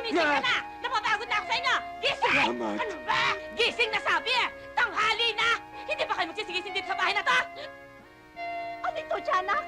Gumising ka na! Napapagod na ako sa inyo! Gising! Salamat. Ano ba? Gising na sabi eh! Tanghali na! Hindi ba kayo magsisigising dito sa bahay na to? Ano ito, tiyanak?